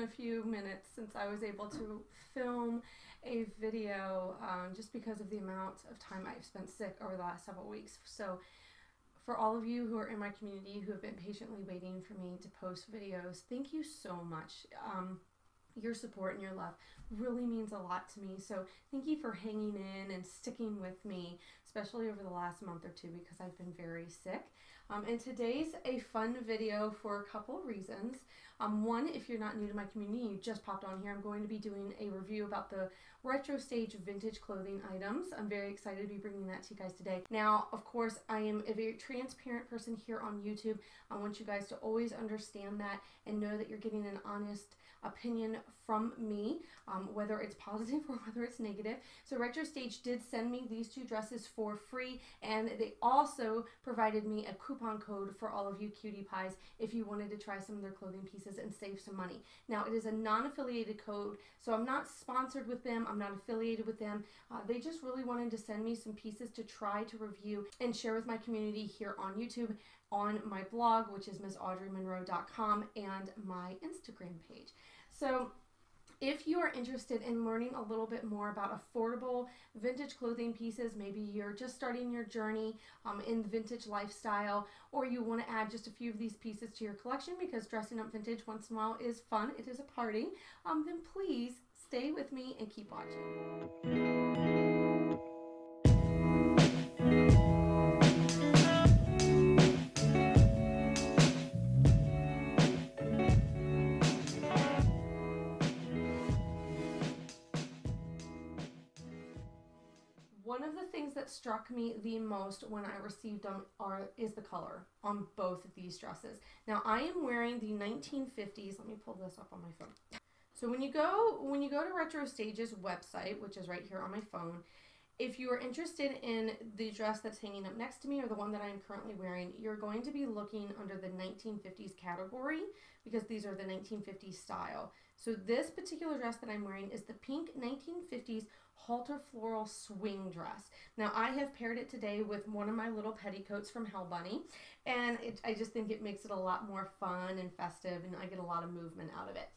a few minutes since I was able to film a video just because of the amount of time I've spent sick over the last several weeks. So for all of you who are in my community who have been patiently waiting for me to post videos, thank you so much. Your support and your love really means a lot to me. So thank you for hanging in and sticking with me, especially over the last month or two because I've been very sick. And today's a fun video for a couple of reasons. One, if you're not new to my community, you just popped on here, I'm going to be doing a review about the retro stage vintage clothing items. I'm very excited to be bringing that to you guys today. Now, of course, I am a very transparent person here on YouTube. I want you guys to always understand that and know that you're getting an honest opinion from me, whether it's positive or whether it's negative. So Retro Stage did send me these two dresses for free, and they also provided me a coupon code for all of you cutie pies if you wanted to try some of their clothing pieces and save some money. Now, it is a non-affiliated code, so I'm not sponsored with them, I'm not affiliated with them. They just really wanted to send me some pieces to try to review and share with my community here on YouTube, on my blog, which is missaudreymonroe.com, and my Instagram page. So if you are interested in learning a little bit more about affordable vintage clothing pieces, maybe you're just starting your journey in vintage lifestyle, or you want to add just a few of these pieces to your collection because dressing up vintage once in a while is fun, it is a party, then please stay with me and keep watching. One of the things that struck me the most when I received them is the color on both of these dresses. Now I am wearing the 1950s. Let me pull this up on my phone. So when you go to Retro Stage's website, which is right here on my phone, if you are interested in the dress that's hanging up next to me or the one that I'm currently wearing, you're going to be looking under the 1950s category because these are the 1950s style. So this particular dress that I'm wearing is the pink 1950s halter floral swing dress. Now I have paired it today with one of my little petticoats from Hell Bunny, and I just think it makes it a lot more fun and festive, and I get a lot of movement out of it.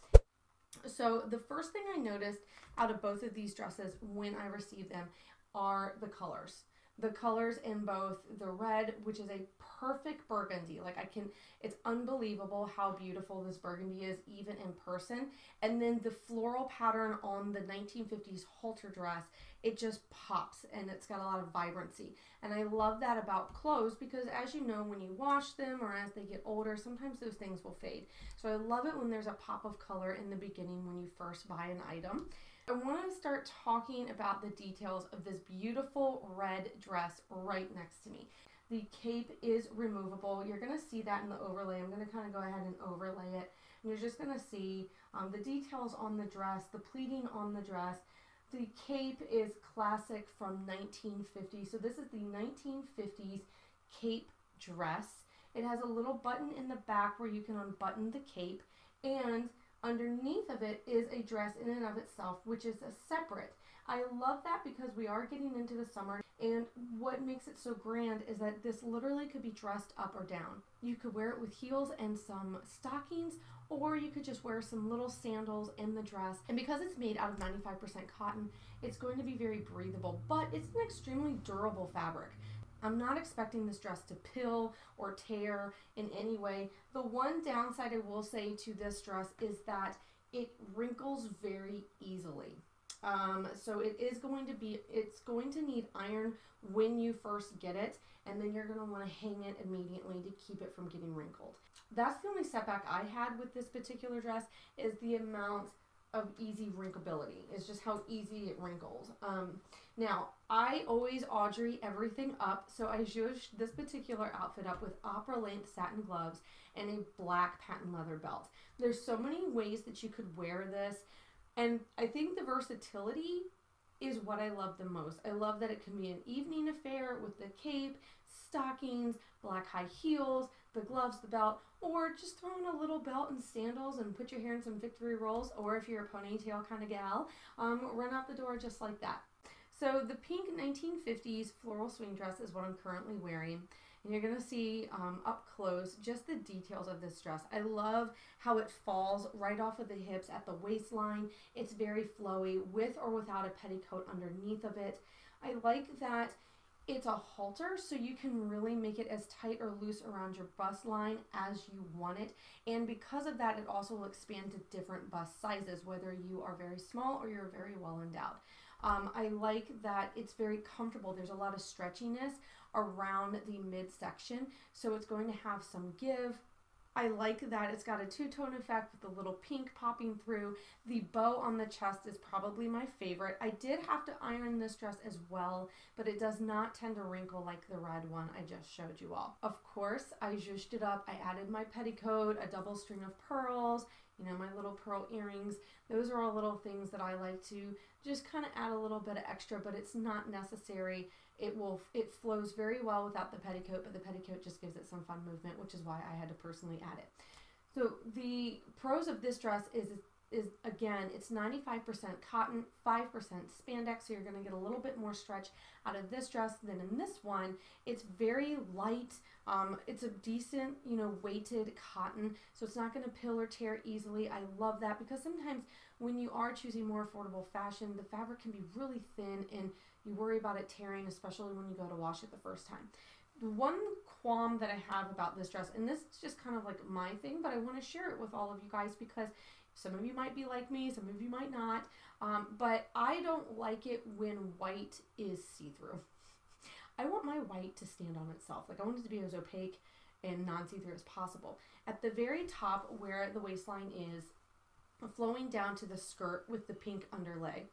So the first thing I noticed out of both of these dresses when I received them are the colors. The colors in both the red, which is a perfect burgundy. Like it's unbelievable how beautiful this burgundy is even in person. And then the floral pattern on the 1950s halter dress, it just pops and it's got a lot of vibrancy. And I love that about clothes because as you know, when you wash them or as they get older, sometimes those things will fade. So I love it when there's a pop of color in the beginning when you first buy an item. I want to start talking about the details of this beautiful red dress right next to me. The cape is removable. You're going to see that in the overlay. I'm going to kind of go ahead and overlay it. And you're just going to see the details on the dress, the pleating on the dress. The cape is classic from 1950. So this is the 1950s cape dress. It has a little button in the back where you can unbutton the cape, and underneath of it is a dress in and of itself, which is a separate. I love that because we are getting into the summer, and what makes it so grand is that this literally could be dressed up or down. You could wear it with heels and some stockings, or you could just wear some little sandals in the dress. And because it's made out of 95% cotton, it's going to be very breathable, but it's an extremely durable fabric. I'm not expecting this dress to pill or tear in any way. The one downside I will say to this dress is that it wrinkles very easily. So it's going to need iron when you first get it, and then you're going to want to hang it immediately to keep it from getting wrinkled. That's the only setback I had with this particular dress, is the amount of easy wrinkleability. It's just how easy it wrinkles. Now, I always Audrey everything up, so I zhuzhed this particular outfit up with opera-length satin gloves and a black patent leather belt. There's so many ways that you could wear this, and I think the versatility is what I love the most. I love that it can be an evening affair with the cape, stockings, black high heels, the gloves, the belt, or just throw in a little belt and sandals and put your hair in some victory rolls, or if you're a ponytail kind of gal, run out the door just like that. So the pink 1950s floral swing dress is what I'm currently wearing. and you're gonna see up close just the details of this dress. I love how it falls right off of the hips at the waistline. It's very flowy with or without a petticoat underneath of it. I like that it's a halter, so you can really make it as tight or loose around your bust line as you want it. And because of that, it also will expand to different bust sizes, whether you are very small or you're very well endowed. I like that it's very comfortable. There's a lot of stretchiness around the midsection, so it's going to have some give. I like that it's got a two-tone effect with the little pink popping through. The bow on the chest is probably my favorite. I did have to iron this dress as well, but it does not tend to wrinkle like the red one I just showed you all. Of course, I zhuzhed it up. I added my petticoat, a double string of pearls, you know, my little pearl earrings. Those are all little things that I like to just kind of add a little bit of extra, but it's not necessary. It flows very well without the petticoat, but the petticoat just gives it some fun movement, which is why I had to personally add it. So the pros of this dress is again, it's 95% cotton, 5% spandex, so you're going to get a little bit more stretch out of this dress than in this one. It's very light. It's a decent, you know, weighted cotton, so it's not going to pill or tear easily. I love that because sometimes when you are choosing more affordable fashion, the fabric can be really thin and you worry about it tearing, especially when you go to wash it the first time. The one qualm that I have about this dress, and this is just kind of like my thing, but I want to share it with all of you guys because some of you might be like me, some of you might not, but I don't like it when white is see-through. I want my white to stand on itself. Like, I want it to be as opaque and non-see-through as possible. At the very top where the waistline is, flowing down to the skirt with the pink underlay,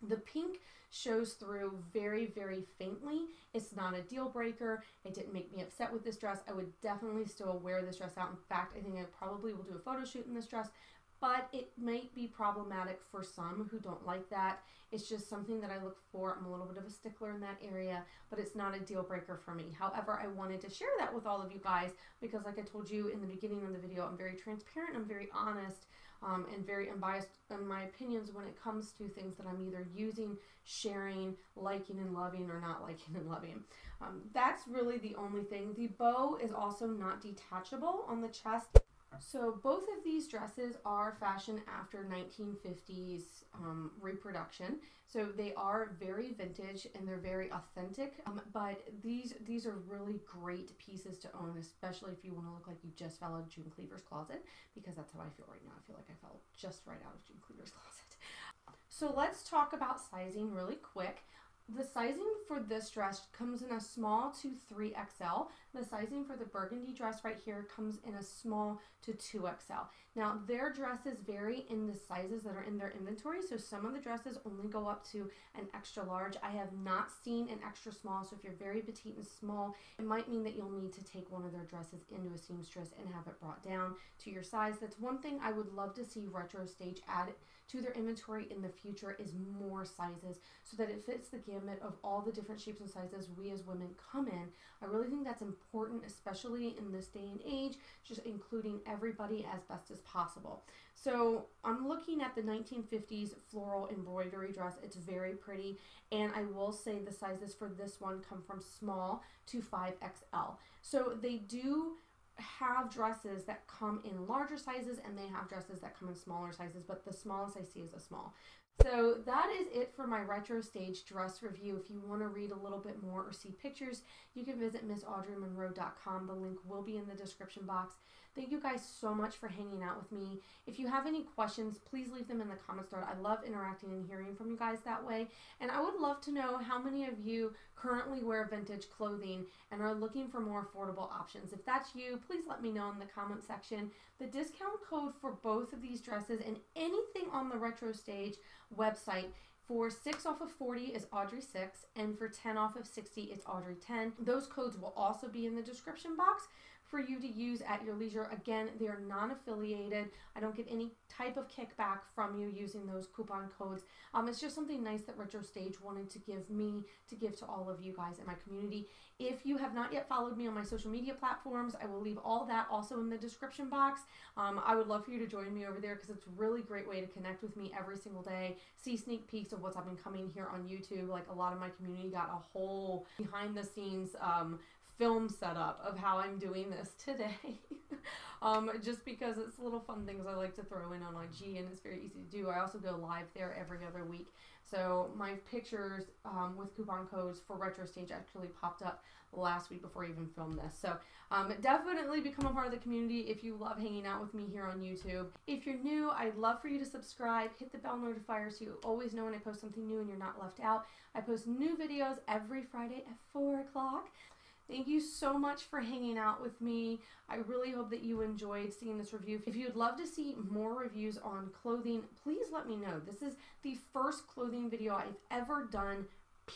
the pink shows through very, very faintly. It's not a deal breaker. It didn't make me upset with this dress. I would definitely still wear this dress out. In fact, I think I probably will do a photo shoot in this dress, but it might be problematic for some who don't like that. It's just something that I look for. I'm a little bit of a stickler in that area, but it's not a deal breaker for me. However, I wanted to share that with all of you guys because, like I told you in the beginning of the video, I'm very transparent, I'm very honest, and very unbiased in my opinions when it comes to things that I'm either using, sharing, liking and loving, or not liking and loving. That's really the only thing. The bow is also not detachable on the chest. So both of these dresses are fashioned after 1950s reproduction. So they are very vintage and they're very authentic, but these are really great pieces to own, especially if you want to look like you just fell out of June Cleaver's closet, because that's how I feel right now. I feel like I fell just right out of June Cleaver's closet. So let's talk about sizing really quick. The sizing for this dress comes in a small to 3XL. The sizing for the burgundy dress right here comes in a small to 2XL. Now, their dresses vary in the sizes that are in their inventory, so some of the dresses only go up to an extra large. I have not seen an extra small, so if you're very petite and small, it might mean that you'll need to take one of their dresses into a seamstress and have it brought down to your size. That's one thing I would love to see Retro Stage add to their inventory in the future, is more sizes so that it fits the gamut of all the different shapes and sizes we as women come in. I really think that's important, especially in this day and age, just including everybody as best as possible. So I'm looking at the 1950s floral embroidery dress. It's very pretty, and I will say the sizes for this one come from small to 5XL. So they do have dresses that come in larger sizes and they have dresses that come in smaller sizes, but the smallest I see is a small. So that is it for my Retro Stage dress review. If you want to read a little bit more or see pictures, you can visit MissAudreyMonroe.com. The link will be in the description box. Thank you guys so much for hanging out with me. If you have any questions, please leave them in the comments thread. I love interacting and hearing from you guys that way. And I would love to know how many of you currently wear vintage clothing and are looking for more affordable options. If that's you, please let me know in the comment section. The discount code for both of these dresses and anything on the Retro Stage website for 6 off of 40 is Audrey6, and for 10 off of 60 it's Audrey10. Those codes will also be in the description box for you to use at your leisure. Again, they are non-affiliated. I don't get any type of kickback from you using those coupon codes. It's just something nice that Retro Stage wanted to give me to give to all of you guys in my community. If you have not yet followed me on my social media platforms, I will leave all that also in the description box. I would love for you to join me over there because it's a really great way to connect with me every single day, see sneak peeks of what's up and coming here on YouTube. Like, a lot of my community got a whole behind the scenes film setup of how I'm doing this today. Just because it's little fun things I like to throw in on IG, and it's very easy to do. I also go live there every other week. So my pictures with coupon codes for Retro Stage actually popped up last week before I even filmed this. So definitely become a part of the community if you love hanging out with me here on YouTube. If you're new, I'd love for you to subscribe, hit the bell notifier so you always know when I post something new and you're not left out. I post new videos every Friday at 4 o'clock. Thank you so much for hanging out with me. I really hope that you enjoyed seeing this review. If you'd love to see more reviews on clothing, please let me know. This is the first clothing video I've ever done,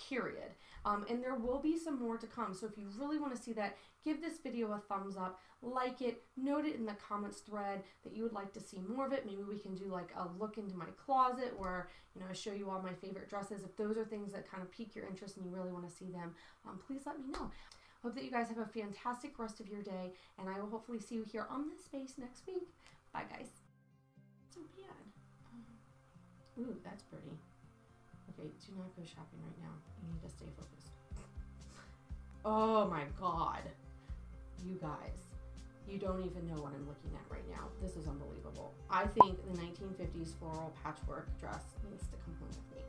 period. And there will be some more to come. So if you really want to see that, give this video a thumbs up, like it, note it in the comments thread that you would like to see more of it. Maybe we can do like a look into my closet where, you know, I show you all my favorite dresses. If those are things that kind of pique your interest and you really want to see them, please let me know. Hope that you guys have a fantastic rest of your day, and I will hopefully see you here on this space next week. Bye, guys. So bad. Ooh, that's pretty. Okay, do not go shopping right now. You need to stay focused. Oh my God. You guys, you don't even know what I'm looking at right now. This is unbelievable. I think the 1950s floral patchwork dress needs to come home with me.